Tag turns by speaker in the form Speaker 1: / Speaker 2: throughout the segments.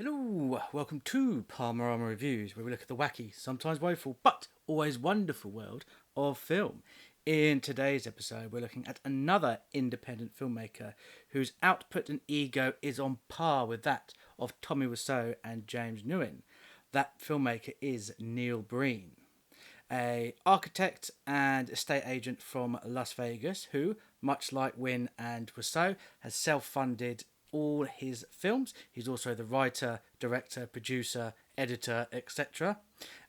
Speaker 1: Hello, welcome to Palmerama Reviews, where we look at the wacky, sometimes woeful, but always wonderful world of film. In today's episode, we're looking at another independent filmmaker whose output and ego is on par with that of Tommy Wiseau and James Nguyen. That filmmaker is Neil Breen, an architect and estate agent from Las Vegas who, much like Nguyen and Wiseau, has self-funded all his films. He's also the writer, director, producer, editor, etc.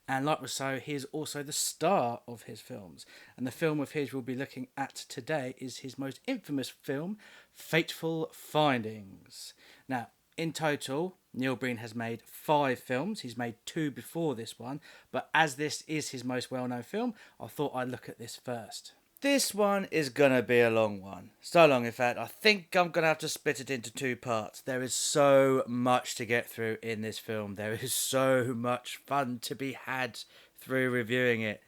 Speaker 1: And like Wiseau, he is also the star of his films. And the film of his we'll be looking at today is his most infamous film, Fateful Findings. Now, in total, Neil Breen has made 5 films. He's made 2 before this one, but as this is his most well-known film, I thought I'd look at this first. This one is gonna be a long one. So long, in fact, I think I'm gonna have to split it into 2 parts. There is so much to get through in this film. There is so much fun to be had through reviewing it.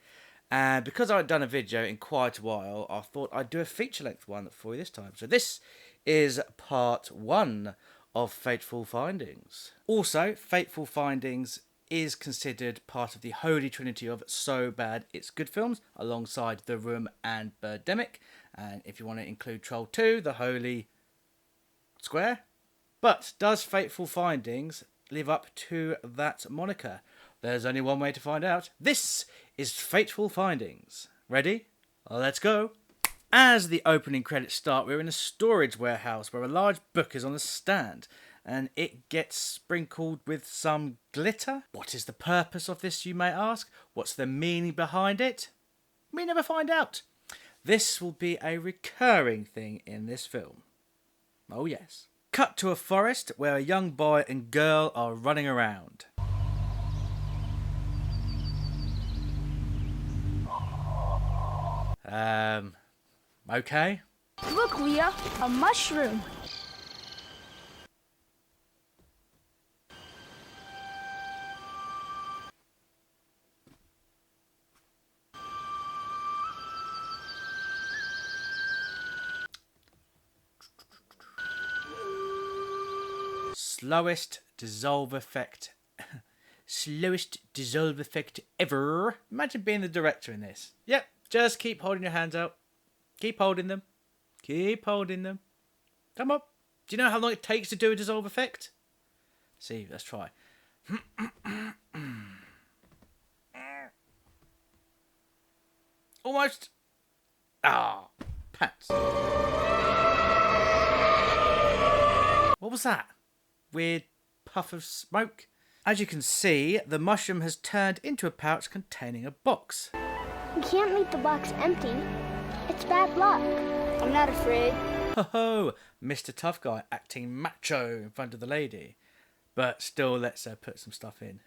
Speaker 1: And because I'd done a video in quite a while, I thought I'd do a feature-length one for you this time. So this is part 1 of Fateful Findings. Also, Fateful Findings is considered part of the holy trinity of So Bad It's Good films, alongside The Room and Birdemic, and if you want to include Troll 2, The Holy Square. But does Fateful Findings live up to that moniker? There's only one way to find out. This is Fateful Findings. Ready? Let's go. As the opening credits start, we're in a storage warehouse where a large book is on a stand, and it gets sprinkled with some glitter. What is the purpose of this, you may ask? What's the meaning behind it? We never find out. This will be a recurring thing in this film. Oh yes. Cut to a forest where a young boy and girl are running around. Okay.
Speaker 2: Look, Leah, a mushroom.
Speaker 1: Slowest dissolve effect ever. Imagine being the director in this. Yep, just keep holding your hands out. Keep holding them. Keep holding them. Come on. Do you know how long it takes to do a dissolve effect? See, let's try. Almost. Ah, pants. What was that? Weird puff of smoke. As you can see, the mushroom has turned into a pouch containing a box.
Speaker 2: We can't leave the box empty. It's bad luck. I'm not afraid.
Speaker 1: Ho ho, Mr. Tough Guy acting macho in front of the lady. But still lets her put some stuff in.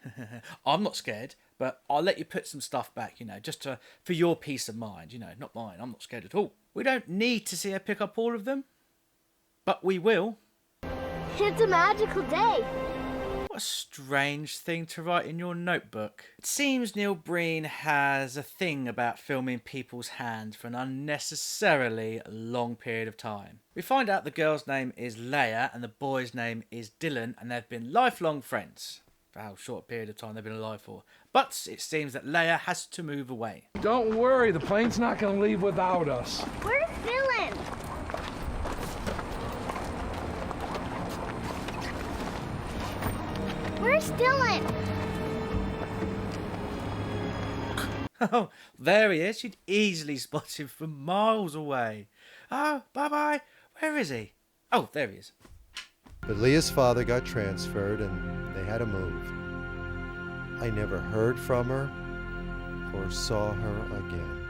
Speaker 1: I'm not scared, but I'll let you put some stuff back, just for your peace of mind, not mine. I'm not scared at all. We don't need to see her pick up all of them, but we will.
Speaker 2: It's a magical day.
Speaker 1: What a strange thing to write in your notebook. It seems Neil Breen has a thing about filming people's hands for an unnecessarily long period of time. We find out the girl's name is Leia and the boy's name is Dylan, and they've been lifelong friends. For how short a period of time they've been alive for. But it seems that Leia has to move away.
Speaker 3: Don't worry, the plane's not going to leave without us.
Speaker 2: Where's Dylan? Where's Dylan?
Speaker 1: Oh, there he is. You'd easily spot him from miles away. Oh, bye-bye. Where is he? Oh, there he is.
Speaker 4: But Leah's father got transferred and they had to move. I never heard from her or saw her again.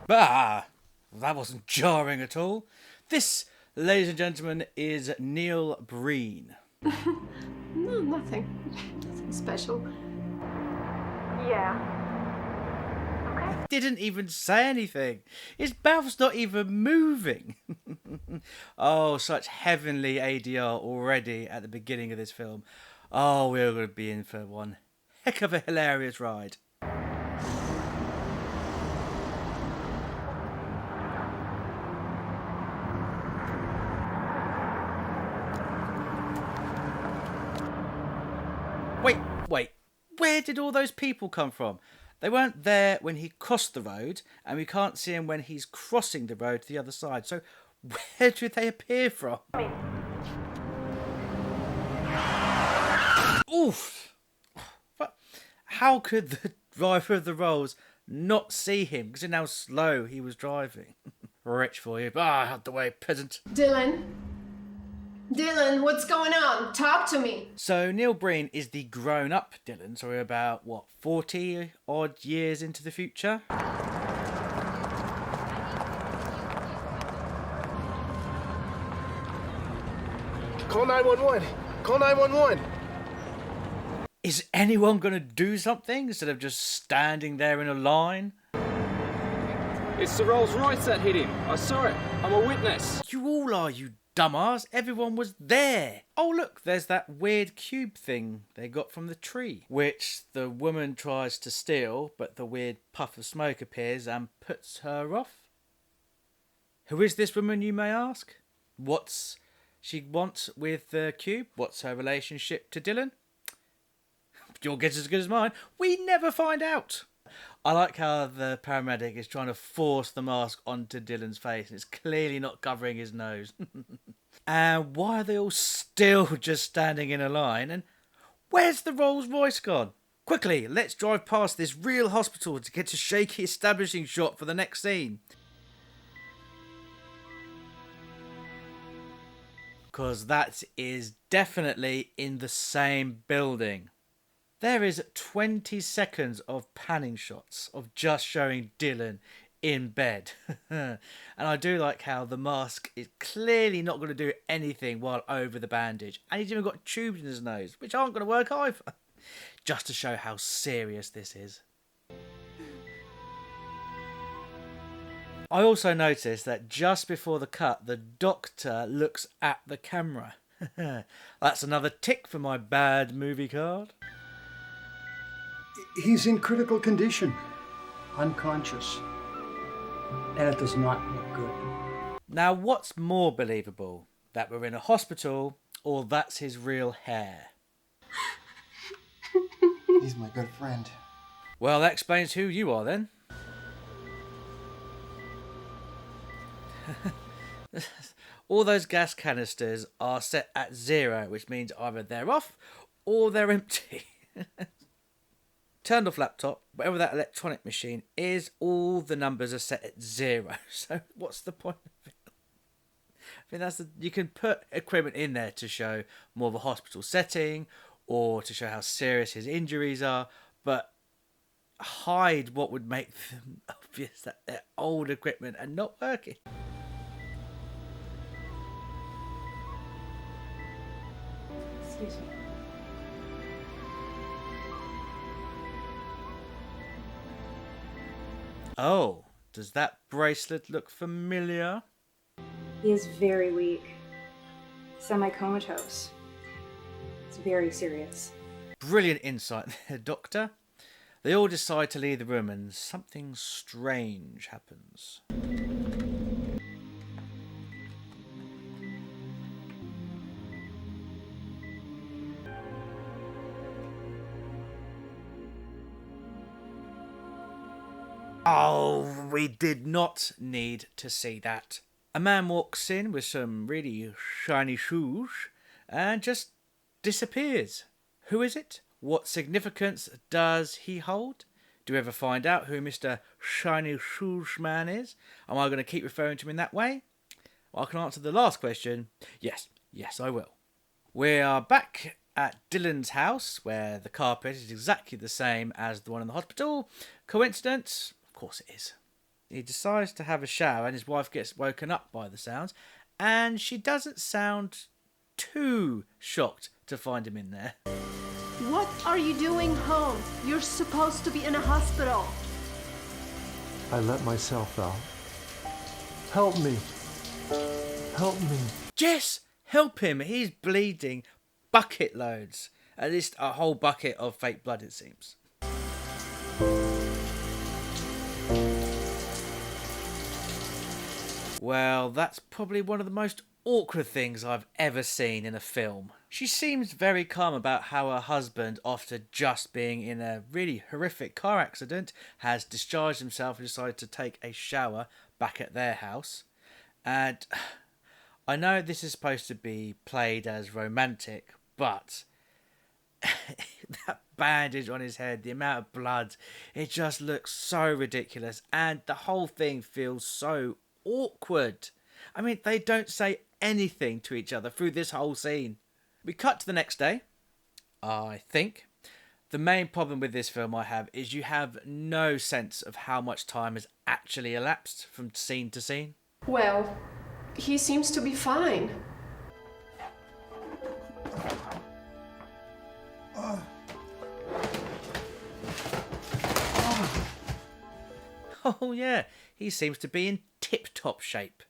Speaker 1: Bah! That wasn't jarring at all. This, ladies and gentlemen, is Neil Breen.
Speaker 5: No, nothing. Nothing special. Yeah.
Speaker 1: Didn't even say anything. His mouth's not even moving. Oh, such heavenly ADR already at the beginning of this film. Oh, we're going to be in for one heck of a hilarious ride. Where did all those people come from? They weren't there when he crossed the road, and we can't see him when he's crossing the road to the other side. So where did they appear from? Oof! But how could the driver of the Rolls not see him, considering how slow he was driving? Rich for you. Out the way, peasant.
Speaker 5: Dylan? Dylan, what's going on? Talk to me.
Speaker 1: So Neil Breen is the grown-up Dylan, so we're about, 40-odd years into the future?
Speaker 6: Call 911. Call 911.
Speaker 1: Is anyone going to do something instead of just standing there in a line?
Speaker 7: It's the Rolls Royce that hit him. I saw it. I'm a witness.
Speaker 1: You all are, you dumbass. Everyone was there. Oh, look, there's that weird cube thing they got from the tree, which the woman tries to steal, but the weird puff of smoke appears and puts her off. Who is this woman, you may ask? What's she wants with the cube? What's her relationship to Dylan? Your guess is as good as mine. We never find out. I like how the paramedic is trying to force the mask onto Dylan's face, and it's clearly not covering his nose. And why are they all still just standing in a line? And where's the Rolls Royce gone? Quickly, let's drive past this real hospital to get a shaky establishing shot for the next scene. Because that is definitely in the same building. There is 20 seconds of panning shots of just showing Dylan in bed. And I do like how the mask is clearly not going to do anything while over the bandage. And he's even got tubes in his nose, which aren't going to work either. Just to show how serious this is. I also noticed that just before the cut, the doctor looks at the camera. That's another tick for my bad movie card.
Speaker 8: He's in critical condition, unconscious, and it does not look good.
Speaker 1: Now, what's more believable? That we're in a hospital, or that's his real hair?
Speaker 6: He's my good friend.
Speaker 1: Well, that explains who you are then. All those gas canisters are set at 0, which means either they're off or they're empty. Turned off laptop, whatever that electronic machine is, all the numbers are set at 0. So what's the point of it? I think you can put equipment in there to show more of a hospital setting or to show how serious his injuries are, but hide what would make them obvious that they're old equipment and not working.
Speaker 5: Excuse me.
Speaker 1: Oh, does that bracelet look familiar?
Speaker 9: He is very weak, semi-comatose. It's very serious.
Speaker 1: Brilliant insight there, Doctor. They all decide to leave the room and something strange happens. Oh, we did not need to see that. A man walks in with some really shiny shoes and just disappears. Who is it? What significance does he hold? Do we ever find out who Mr. Shiny Shoes Man is? Am I going to keep referring to him in that way? Well, I can answer the last question. Yes, I will. We are back at Dylan's house, where the carpet is exactly the same as the one in the hospital. Coincidence? Of course it is. He decides to have a shower and his wife gets woken up by the sounds, and she doesn't sound too shocked to find him in there.
Speaker 5: What are you doing home? You're supposed to be in a hospital.
Speaker 4: I let myself out. Help me. Help me.
Speaker 1: Jess, help him. He's bleeding bucket loads. At least a whole bucket of fake blood, it seems. Well, that's probably one of the most awkward things I've ever seen in a film. She seems very calm about how her husband, after just being in a really horrific car accident, has discharged himself and decided to take a shower back at their house. And I know this is supposed to be played as romantic, but that bandage on his head, the amount of blood, it just looks so ridiculous, and the whole thing feels so awkward. I mean, they don't say anything to each other through this whole scene. We cut to the next day, I think. The main problem with this film I have is you have no sense of how much time has actually elapsed from scene to scene.
Speaker 5: Well, he seems to be fine.
Speaker 1: Oh yeah, he seems to be in tip-top shape.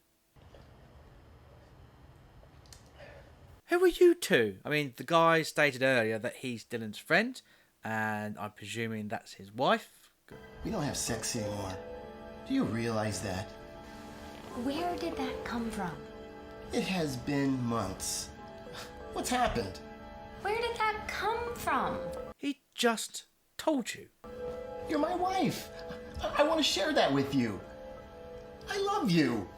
Speaker 1: Who are you two? I mean, the guy stated earlier that he's Dylan's friend, and I'm presuming that's his wife.
Speaker 6: We don't have sex anymore. Do you realize that?
Speaker 10: Where did that come from?
Speaker 6: It has been months. What's happened?
Speaker 10: Where did that come from?
Speaker 1: He just told you.
Speaker 6: You're my wife. I want to share that with you. I love you.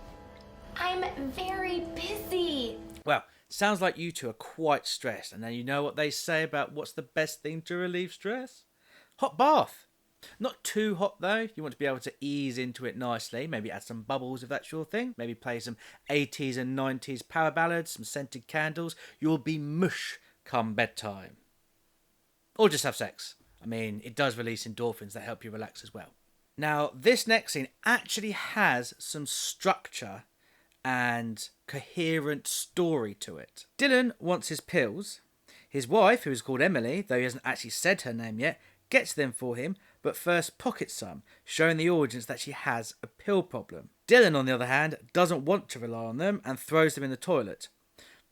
Speaker 10: I'm very busy.
Speaker 1: Well, sounds like you two are quite stressed, and then you know what they say about what's the best thing to relieve stress? Hot bath. Not too hot though. You want to be able to ease into it nicely. Maybe add some bubbles if that's your thing. Maybe play some 80s and 90s power ballads, some scented candles. You'll be mush come bedtime. Or just have sex. I mean, it does release endorphins that help you relax as well. Now, this next scene actually has some structure and coherent story to it. Dylan wants his pills. His wife, who is called Emily, though he hasn't actually said her name yet, gets them for him, but first pockets some, showing the audience that she has a pill problem. Dylan, on the other hand, doesn't want to rely on them and throws them in the toilet.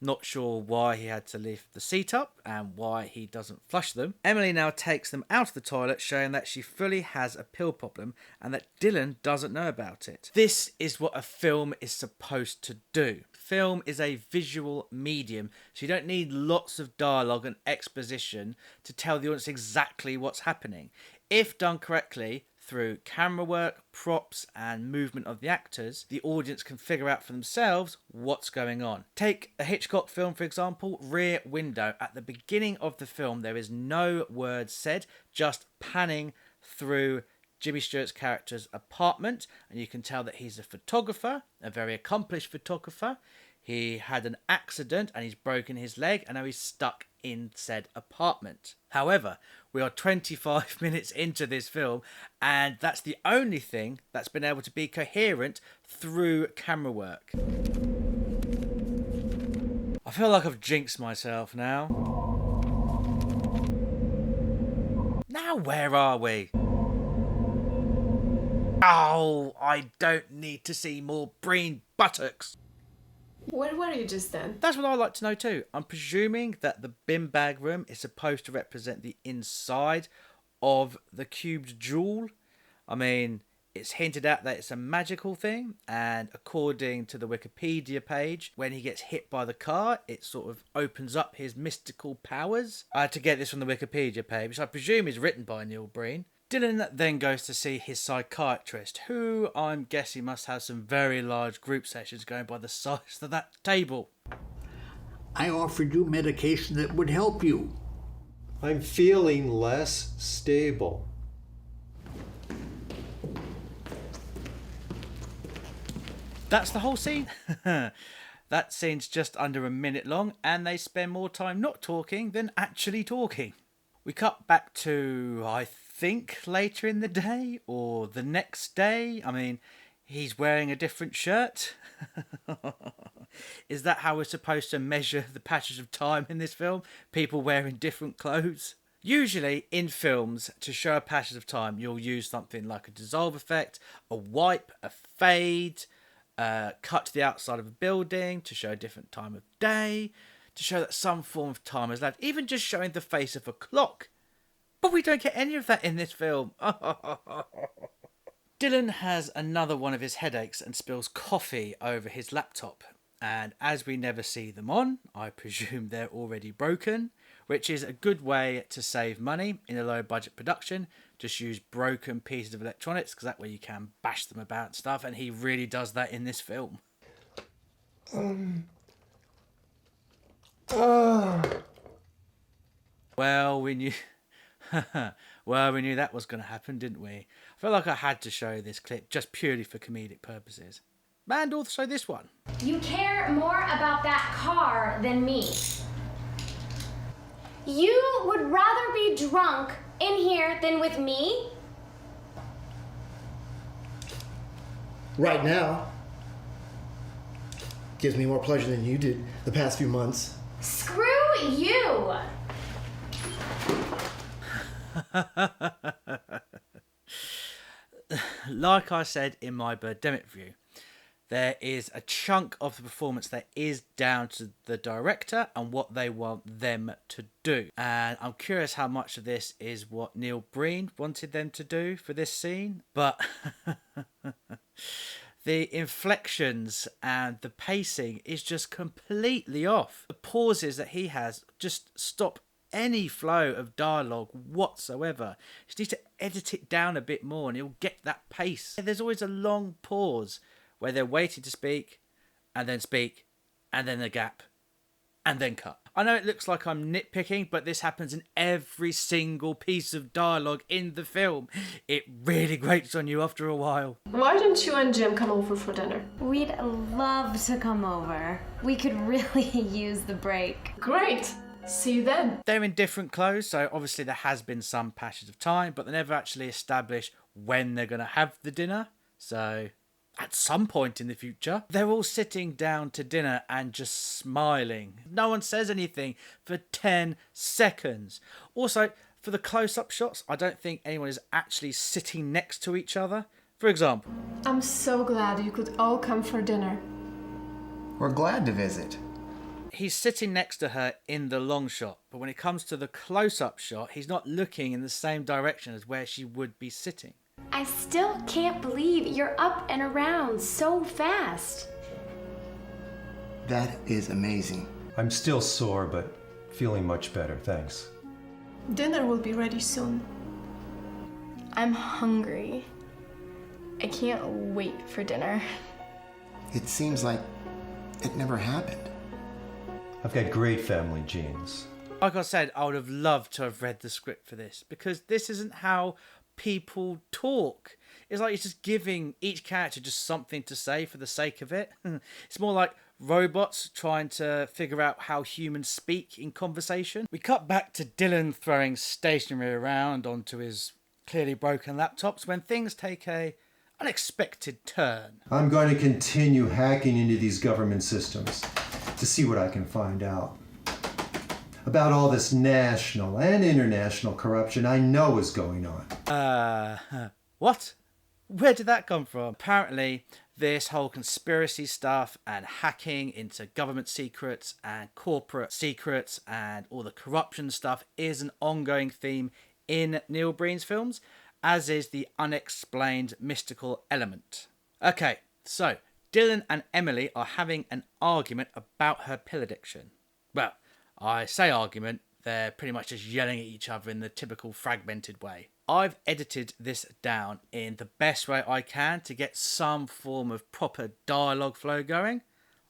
Speaker 1: Not sure why he had to lift the seat up and why he doesn't flush them. Emily now takes them out of the toilet, showing that she fully has a pill problem and that Dylan doesn't know about it. This is what a film is supposed to do. Film is a visual medium, so you don't need lots of dialogue and exposition to tell the audience exactly what's happening. If done correctly, through camera work, props and movement of the actors, the audience can figure out for themselves what's going on. Take a Hitchcock film, for example, Rear Window. At the beginning of the film, there is no words said, just panning through Jimmy Stewart's character's apartment, and you can tell that he's a photographer, a very accomplished photographer. He had an accident and he's broken his leg, and now he's stuck in said apartment. However, we are 25 minutes into this film, and that's the only thing that's been able to be coherent through camera work. I feel like I've jinxed myself now. Now where are we? Oh, I don't need to see more Breen buttocks.
Speaker 5: What were you just then?
Speaker 1: That's what I'd like to know too. I'm presuming that the bin bag room is supposed to represent the inside of the cubed jewel. I mean, it's hinted at that it's a magical thing, and according to the Wikipedia page, when he gets hit by the car, it sort of opens up his mystical powers. I had to get this from the Wikipedia page, which I presume is written by Neil Breen. Dylan then goes to see his psychiatrist, who I'm guessing must have some very large group sessions going by the size of that table.
Speaker 11: I offered you medication that would help you.
Speaker 4: I'm feeling less stable.
Speaker 1: That's the whole scene. That scene's just under a minute long, and they spend more time not talking than actually talking. We cut back to, I think, later in the day or the next day. I mean, he's wearing a different shirt. Is that how we're supposed to measure the passage of time in this film? People wearing different clothes? Usually in films, to show a passage of time, you'll use something like a dissolve effect, a wipe, a fade, cut to the outside of a building to show a different time of day, to show that some form of time has left, even just showing the face of a clock. But we don't get any of that in this film. Dylan has another one of his headaches and spills coffee over his laptop. And as we never see them on, I presume they're already broken, which is a good way to save money in a low budget production. Just use broken pieces of electronics, because that way you can bash them about and stuff, and he really does that in this film. Well, we knew that was going to happen, didn't we? I felt like I had to show this clip just purely for comedic purposes. And also this one.
Speaker 10: You care more about that car than me. You would rather be drunk in here than with me?
Speaker 6: Right now. Gives me more pleasure than you did the past few months.
Speaker 10: Screw you!
Speaker 1: Like I said in my Birdemic review, there is a chunk of the performance that is down to the director and what they want them to do. And I'm curious how much of this is what Neil Breen wanted them to do for this scene. But the inflections and the pacing is just completely off. The pauses that he has just stop any flow of dialogue whatsoever. You just need to edit it down a bit more and you'll get that pace. There's always a long pause where they're waiting to speak, and then a gap, and then cut. I know it looks like I'm nitpicking, but this happens in every single piece of dialogue in the film. It really grates on you after a while.
Speaker 5: Why don't you and Jim come over for dinner?
Speaker 10: We'd love to come over. We could really use the break.
Speaker 5: Great! See you then.
Speaker 1: They're in different clothes, so obviously there has been some passage of time, but they never actually establish when they're going to have the dinner. So at some point in the future, they're all sitting down to dinner and just smiling. No one says anything for 10 seconds. Also, for the close-up shots, I don't think anyone is actually sitting next to each other. For example,
Speaker 5: I'm so glad you could all come for dinner.
Speaker 6: We're glad to visit.
Speaker 1: he's sitting next to her in the long shot, but when it comes to the close-up shot, he's not looking in the same direction as where she would be sitting.
Speaker 10: I still can't believe you're up and around so fast.
Speaker 6: That is amazing.
Speaker 4: I'm still sore, but feeling much better, thanks.
Speaker 5: Dinner will be ready soon.
Speaker 12: I'm hungry. I can't wait for dinner.
Speaker 6: It seems like it never happened.
Speaker 4: I've got great family genes.
Speaker 1: Like I said, I would have loved to have read the script for this, because this isn't how people talk. It's like it's just giving each character just something to say for the sake of it. It's more like robots trying to figure out how humans speak in conversation. We cut back to Dylan throwing stationery around onto his clearly broken laptops when things take a unexpected turn.
Speaker 4: I'm going to continue hacking into these government systems to see what I can find out about all this national and international corruption I know is going on.
Speaker 1: What? Where did that come from? Apparently, this whole conspiracy stuff and hacking into government secrets and corporate secrets and all the corruption stuff is an ongoing theme in Neil Breen's films, as is the unexplained mystical element. Okay, so Dylan and Emily are having an argument about her pill addiction. Well, I say argument, they're pretty much just yelling at each other in the typical fragmented way. I've edited this down in the best way I can to get some form of proper dialogue flow going.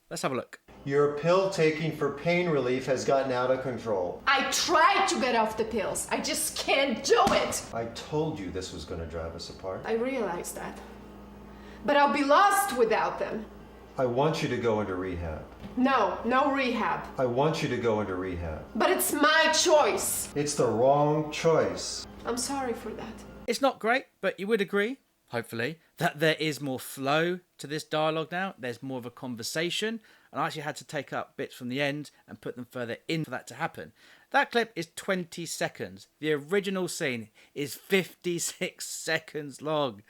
Speaker 1: Let's have a look.
Speaker 4: Your pill taking for pain relief has gotten out of control.
Speaker 5: I tried to get off the pills. I just can't do it.
Speaker 4: I told you this was going to drive us apart.
Speaker 5: I realize that. But I'll be lost without them.
Speaker 4: I want you to go into rehab.
Speaker 5: No, no rehab.
Speaker 4: I want you to go into rehab.
Speaker 5: But it's my choice.
Speaker 4: It's the wrong choice.
Speaker 5: I'm sorry for that.
Speaker 1: It's not great, but you would agree, hopefully, that there is more flow to this dialogue now. There's more of a conversation. And I actually had to take up bits from the end and put them further in for that to happen. That clip is 20 seconds. The original scene is 56 seconds long.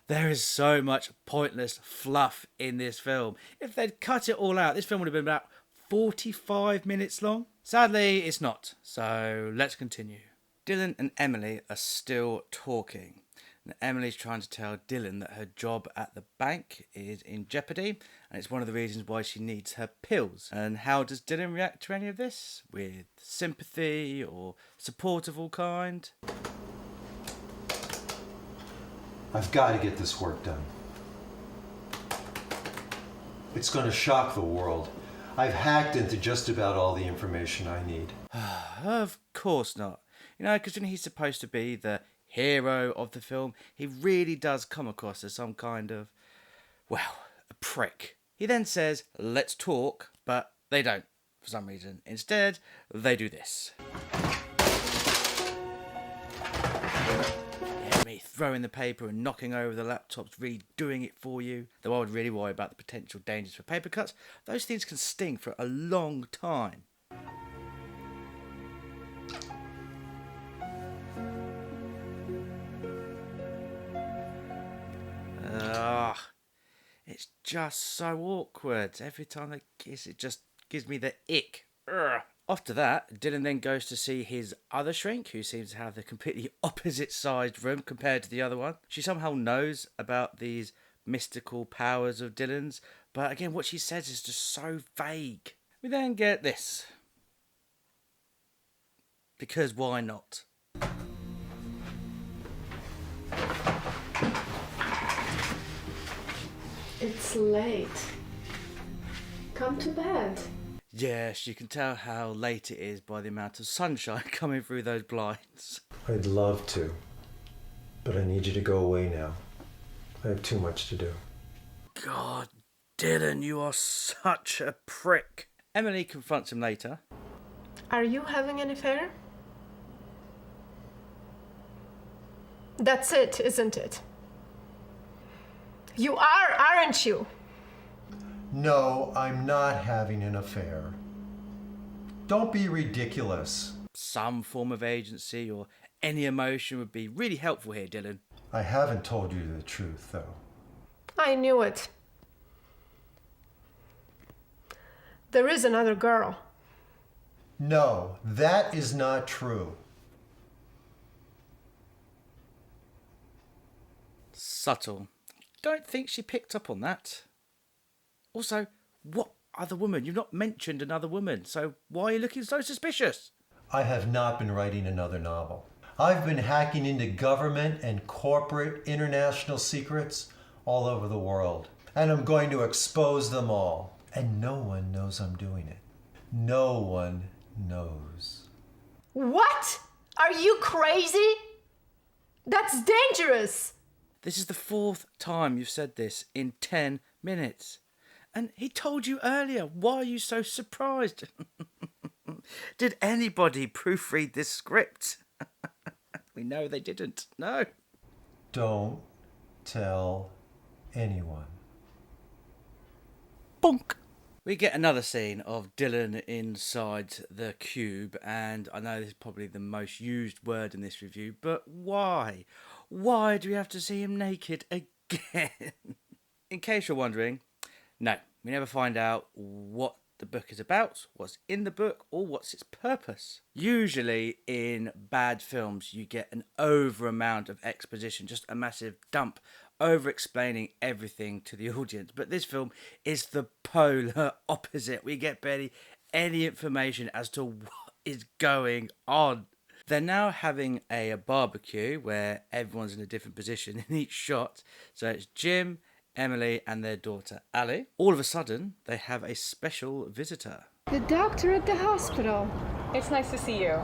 Speaker 1: There is so much pointless fluff in this film. If they'd cut it all out, this film would have been about 45 minutes long. Sadly, it's not. So let's continue. Dylan and Emily are still talking. And Emily's trying to tell Dylan that her job at the bank is in jeopardy, and it's one of the reasons why she needs her pills. And how does Dylan react to any of this? With sympathy or support of all kind?
Speaker 4: I've got to get this work done. It's going to shock the world. I've hacked into just about all the information I need.
Speaker 1: Of course not. You know, because when he's supposed to be the hero of the film, he really does come across as some kind of, well, a prick. He then says, let's talk, but they don't, for some reason. Instead, they do this. Yeah, me throwing the paper and knocking over the laptops, really doing it for you. Though I would really worry about the potential dangers for paper cuts. Those things can sting for a long time. It's just so awkward. Every time they kiss, it just gives me the ick. Ugh. After that, Dylan then goes to see his other shrink, who seems to have the completely opposite sized room compared to the other one. She somehow knows about these mystical powers of Dylan's, but again, what she says is just so vague. We then get this. Because why not?
Speaker 5: It's late. Come to bed.
Speaker 1: Yes, you can tell how late it is by the amount of sunshine coming through those blinds.
Speaker 4: I'd love to, but I need you to go away now. I have too much to do.
Speaker 1: God, Dylan, you are such a prick. Emily confronts him later.
Speaker 5: Are you having an affair? That's it, isn't it? You are, aren't you?
Speaker 4: No, I'm not having an affair. Don't be ridiculous.
Speaker 1: Some form of agency or any emotion would be really helpful here, Dylan.
Speaker 4: I haven't told you the truth, though.
Speaker 5: I knew it. There is another girl.
Speaker 4: No, that is not true.
Speaker 1: Subtle. Don't think she picked up on that. Also, what other woman? You've not mentioned another woman, so why are you looking so suspicious?
Speaker 4: I have not been writing another novel. I've been hacking into government and corporate international secrets all over the world. And I'm going to expose them all. And no one knows I'm doing it. No one knows.
Speaker 5: What? Are you crazy? That's dangerous.
Speaker 1: This is the 4th time you've said this in 10 minutes. And he told you earlier. Why are you so surprised? Did anybody proofread this script? We know they didn't. No.
Speaker 4: Don't tell anyone.
Speaker 1: Bonk. We get another scene of Dylan inside the cube, and I know this is probably the most used word in this review, but why? Why do we have to see him naked again? In case you're wondering, no, we never find out what the book is about, what's in the book, or what's its purpose. Usually in bad films, you get an over amount of exposition, just a massive dump, over-explaining everything to the audience. But this film is the polar opposite. We get barely any information as to what is going on. They're now having a barbecue where everyone's in a different position in each shot. So it's Jim, Emily and their daughter Ali. All of a sudden, they have a special visitor.
Speaker 5: The doctor at the hospital.
Speaker 13: It's nice to see you.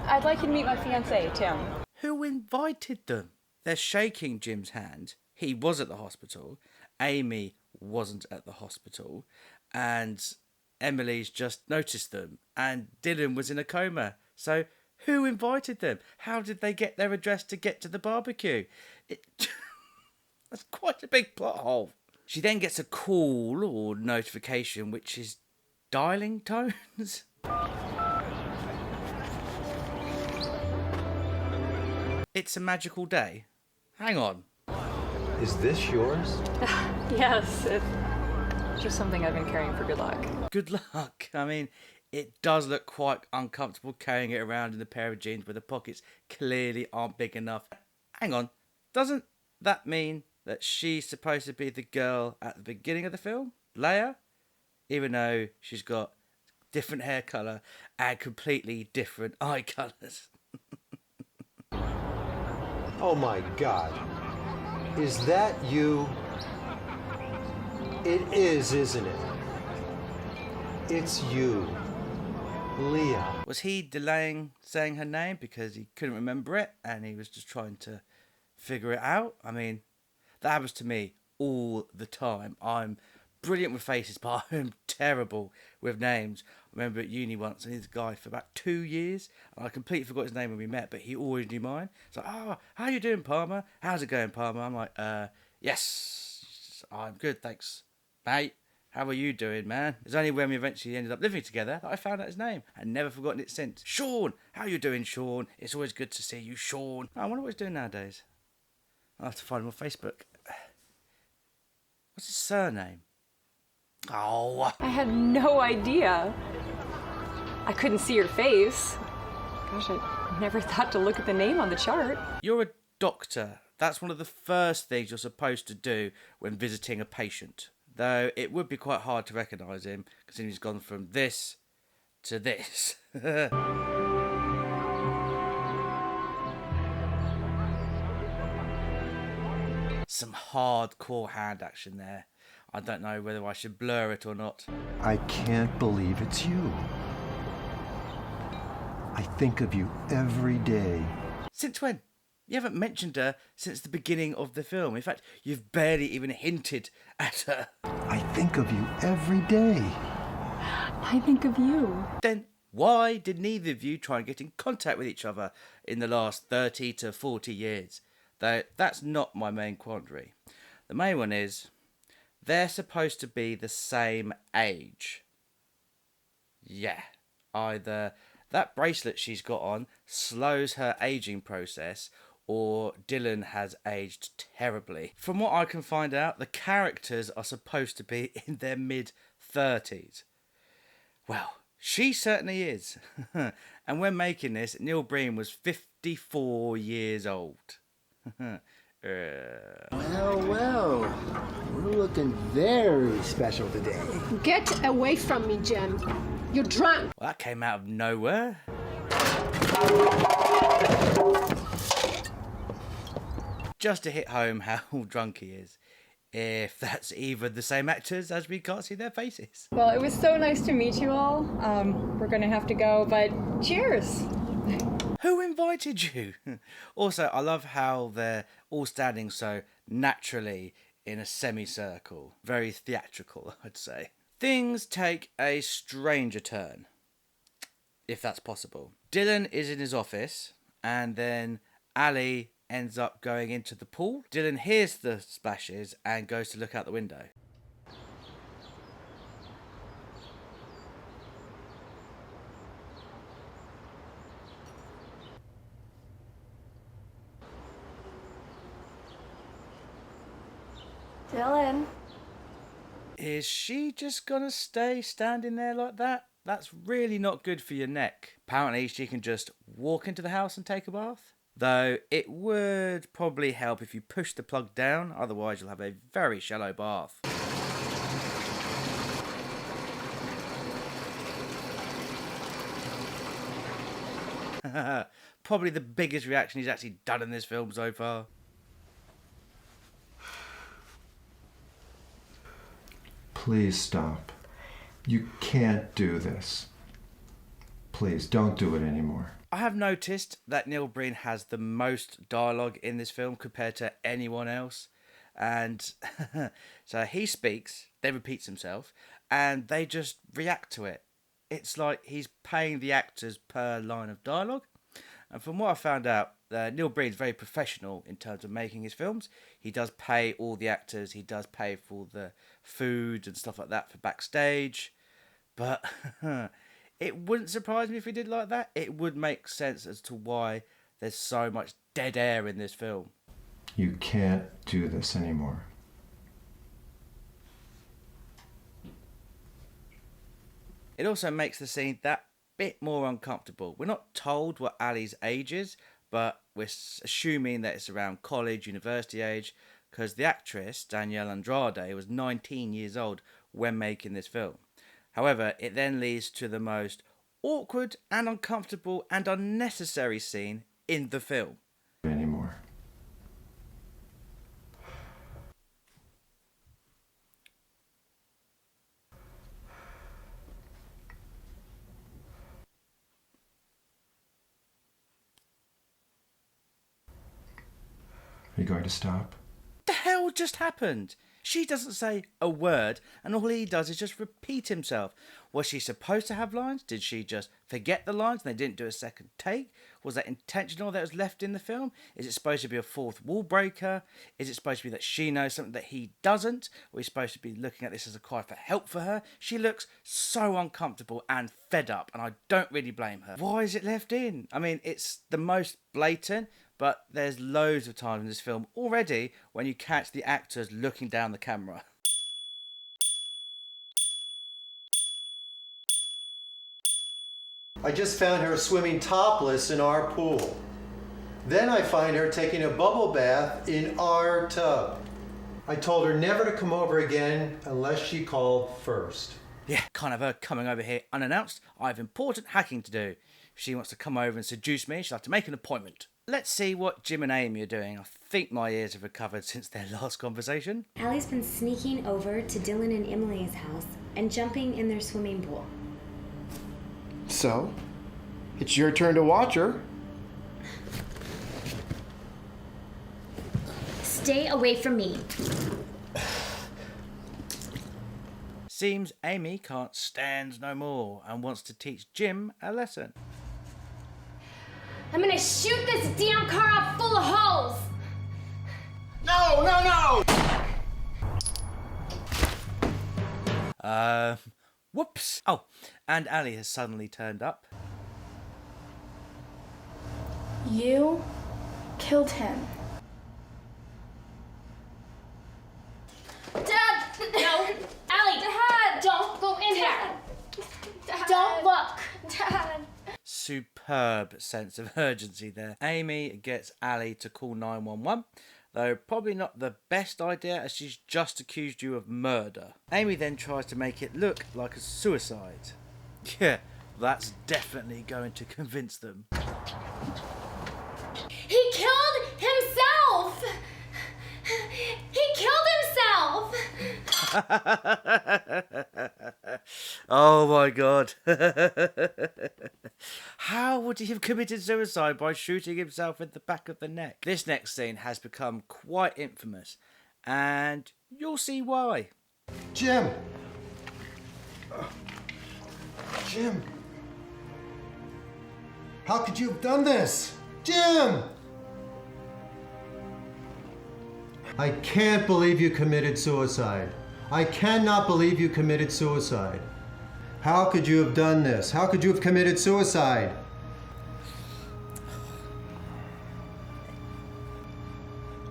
Speaker 13: I'd like you to meet my fiancé, Tim.
Speaker 1: Who invited them? They're shaking Jim's hand. He was at the hospital. Amy wasn't at the hospital. And Emily's just noticed them. And Dylan was in a coma. So who invited them? How did they get their address to get to the barbecue? That's quite a big plot hole. She then gets a call or notification, which is dialing tones. It's a magical day. Hang on.
Speaker 4: Is this yours?
Speaker 13: Yes, it's just something I've been carrying for good luck.
Speaker 1: Good luck. I mean, it does look quite uncomfortable carrying it around in a pair of jeans where the pockets clearly aren't big enough. Hang on. Doesn't that mean that she's supposed to be the girl at the beginning of the film, Leia? Even though she's got different hair colour and completely different eye colours.
Speaker 4: Oh my God. Is that you? It is, isn't it? It's you, Leah.
Speaker 1: Was he delaying saying her name because he couldn't remember it and he was just trying to figure it out? I mean, that happens to me all the time. I'm brilliant with faces, but I'm terrible with names. I remember at uni once, I knew this guy for about 2 years, and I completely forgot his name when we met, but he always knew mine. It's like, oh, how you doing, Palmer? How's it going, Palmer? I'm like, yes, I'm good, thanks, mate. How are you doing, man? It's only when we eventually ended up living together that I found out his name and never forgotten it since. Sean! How you doing, Sean? It's always good to see you, Sean. I wonder what he's doing nowadays. I'll have to find him on Facebook. What's his surname? Oh.
Speaker 13: I had no idea. I couldn't see your face. Gosh, I never thought to look at the name on the chart.
Speaker 1: You're a doctor. That's one of the first things you're supposed to do when visiting a patient. Though it would be quite hard to recognise him, considering he's gone from this to this. Some hardcore hand action there. I don't know whether I should blur it or not.
Speaker 4: I can't believe it's you. I think of you every day.
Speaker 1: Since when? You haven't mentioned her since the beginning of the film. In fact, you've barely even hinted at her.
Speaker 4: I think of you every day.
Speaker 13: I think of you.
Speaker 1: Then why did neither of you try and get in contact with each other in the last 30 to 40 years? Though that's not my main quandary. The main one is, they're supposed to be the same age. Yeah, either that bracelet she's got on slows her aging process, or Dylan has aged terribly. From what I can find out, the characters are supposed to be in their mid-30s. Well, she certainly is. And when making this, Neil Breen was 54 years old.
Speaker 6: Well, we're looking very special today.
Speaker 5: Get away from me, Jen. You're drunk.
Speaker 1: Well, that came out of nowhere. Just to hit home how drunk he is. If that's even the same actors, as we can't see their faces.
Speaker 13: Well, it was so nice to meet you all. We're gonna have to go, but cheers.
Speaker 1: Who invited you? Also, I love how they're all standing so naturally in a semicircle. Very theatrical, I'd say. Things take a stranger turn, if that's possible. Dylan is in his office, and then Ali ends up going into the pool. Dylan hears the splashes and goes to look out the window.
Speaker 12: Dylan.
Speaker 1: Is she just gonna stay standing there like that? That's really not good for your neck. Apparently she can just walk into the house and take a bath. Though it would probably help if you push the plug down, otherwise you'll have a very shallow bath. Probably the biggest reaction he's actually done in this film so far.
Speaker 4: Please stop. You can't do this. Please, don't do it anymore.
Speaker 1: I have noticed that Neil Breen has the most dialogue in this film compared to anyone else. And so he speaks, then repeats himself, and they just react to it. It's like he's paying the actors per line of dialogue. And from what I found out, Neil Breen's very professional in terms of making his films. He does pay all the actors, he does pay for the food and stuff like that for backstage. But it wouldn't surprise me if he did like that. It would make sense as to why there's so much dead air in this film.
Speaker 4: You can't do this anymore.
Speaker 1: It also makes the scene that bit more uncomfortable. We're not told what Ali's age is, but we're assuming that it's around college, university age, because the actress, Danielle Andrade, was 19 years old when making this film. However, it then leads to the most awkward and uncomfortable and unnecessary scene in the film.
Speaker 4: Anymore. Are you going to stop?
Speaker 1: The hell just happened? She doesn't say a word, and all he does is just repeat himself. Was she supposed to have lines? Did she just forget the lines and they didn't do a second take? Was that intentional that was left in the film? Is it supposed to be a fourth wall breaker? Is it supposed to be that she knows something that he doesn't? Are we supposed to be looking at this as a cry for help for her? She looks so uncomfortable and fed up, and I don't really blame her. Why is it left in? I mean, it's the most blatant, but there's loads of times in this film already when you catch the actors looking down the camera.
Speaker 4: I just found her swimming topless in our pool. Then I find her taking a bubble bath in our tub. I told her never to come over again unless she called first.
Speaker 1: Yeah, kind of her coming over here unannounced. I have important hacking to do. If she wants to come over and seduce me, she'll have to make an appointment. Let's see what Jim and Amy are doing. I think my ears have recovered since their last conversation.
Speaker 10: Allie's been sneaking over to Dylan and Emily's house and jumping in their swimming pool.
Speaker 6: So, it's your turn to watch her.
Speaker 10: Stay away from me.
Speaker 1: Seems Amy can't stand no more and wants to teach Jim a lesson.
Speaker 10: I'm gonna shoot this damn car up full of holes!
Speaker 6: No!
Speaker 1: Whoops. Oh, and Allie has suddenly turned up.
Speaker 12: You killed him.
Speaker 2: Dad! No! Allie!
Speaker 12: Dad!
Speaker 2: Don't go in there!
Speaker 12: Dad!
Speaker 2: Don't look!
Speaker 12: Dad!
Speaker 1: Superb sense of urgency there. Amy gets Allie to call 911, though probably not the best idea as she's just accused you of murder. Amy then tries to make it look like a suicide. Yeah, that's definitely going to convince them.
Speaker 2: He killed himself! He killed himself!
Speaker 1: Oh my god. How would he have committed suicide by shooting himself in the back of the neck? This next scene has become quite infamous, and you'll see why.
Speaker 4: Jim! Jim! How could you have done this? Jim! I can't believe you committed suicide. I cannot believe you committed suicide. How could you have done this? How could you have committed suicide?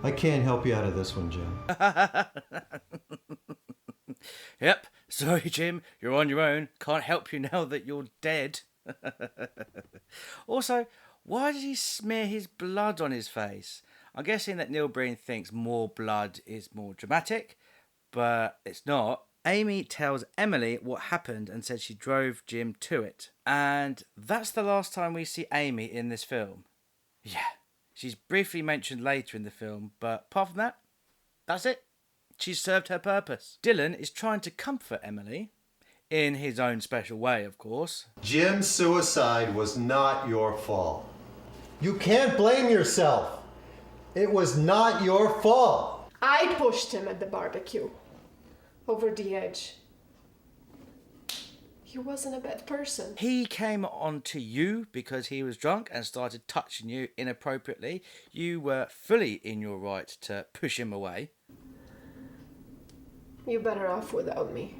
Speaker 4: I can't help you out of this one, Jim.
Speaker 1: Yep, sorry Jim, you're on your own. Can't help you now that you're dead. Also, why did he smear his blood on his face? I'm guessing that Neil Breen thinks more blood is more dramatic, but it's not. Amy tells Emily what happened and said she drove Jim to it. And that's the last time we see Amy in this film. Yeah, she's briefly mentioned later in the film, but apart from that, that's it. She's served her purpose. Dylan is trying to comfort Emily, in his own special way, of course.
Speaker 4: Jim's suicide was not your fault. You can't blame yourself. It was not your fault.
Speaker 5: I pushed him at the barbecue. Over the edge. He wasn't a bad person.
Speaker 1: He came on to you because he was drunk and started touching you inappropriately. You were fully in your right to push him away.
Speaker 5: You're better off without me.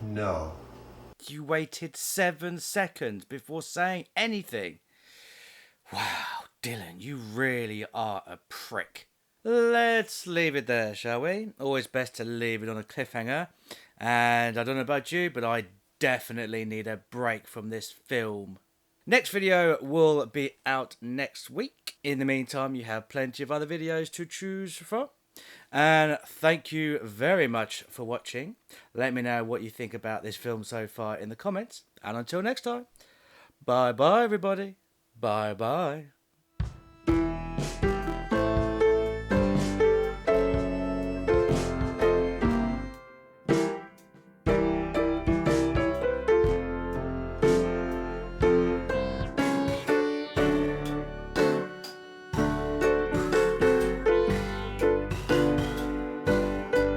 Speaker 4: No.
Speaker 1: You waited 7 seconds before saying anything. Wow, Dylan, you really are a prick. Let's leave it there, shall we? Always best to leave it on a cliffhanger. And I don't know about you, but I definitely need a break from this film. Next video will be out next week. In the meantime, you have plenty of other videos to choose from. And thank you very much for watching. Let me know what you think about this film so far in the comments. And until next time, bye bye everybody. Bye bye.